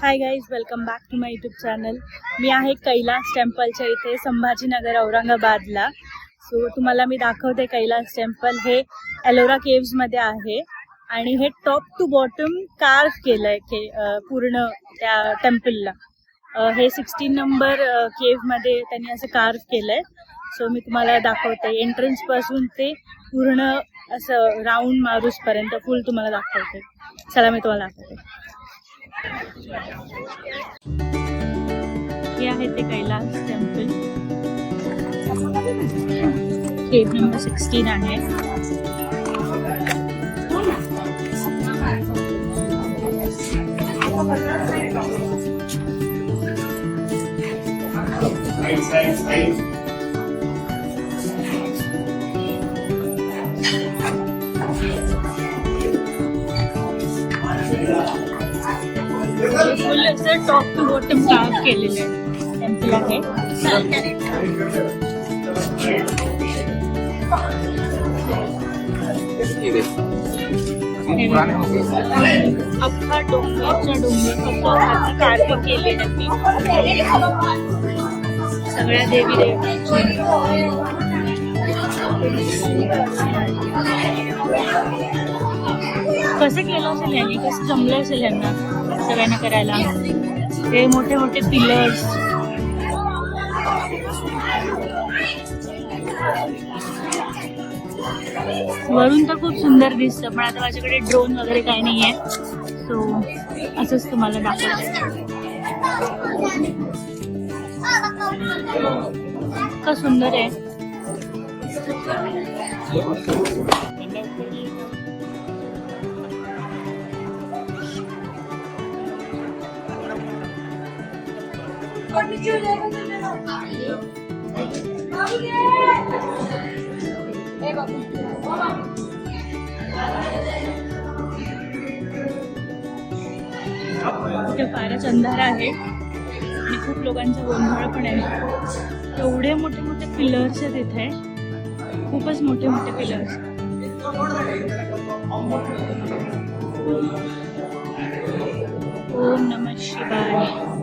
High guys, welcome back to my YouTube channel. मी आहे कैलास टेम्पलच्या इथे संभाजीनगर औरंगाबादला. सो तुम्हाला मी दाखवते कैलास टेम्पल. हे एलोरा केव्समध्ये आहे आणि हे टॉप टू बॉटम कार्व केलं आहे पूर्ण त्या टेम्पलला. हे 16 नंबर केव्हमध्ये त्यांनी असं कार्व केलं आहे. सो मी तुम्हाला दाखवते एंट्रन्सपासून ते पूर्ण असं राऊंड मारूसपर्यंत फुल तुम्हाला दाखवते. चला मी तुम्हाला दाखवते. हे आहे ते कैलास टेम्पल. केव नंबर 16 आहे. फुल असं टॉप टू बॉटम कार्व केलेलं आहे टेम्पल आहे. अख्खा डोंगरच्या डोंगर कार्व केले त्यांनी. सगळ्या देवी देवतांची कसं केलं असेल यांनी, कसं जमलं असेल यांना सगळ्यांना करायला. हे मोठे मोठे पिलर्स, वरून तर खूप सुंदर दिसतं, पण आता माझ्याकडे ड्रोन वगैरे काही नाही आहे. सो असंच तुम्हाला दाखवते. इतकं सुंदर आहे. इथे फारच अंधार आहे आणि खूप लोकांचा गोंधळ पण आहे. एवढे मोठे मोठे पिलर्स आहेत इथे, खूपच मोठे मोठे पिलर्स. ओम नमः शिवाय.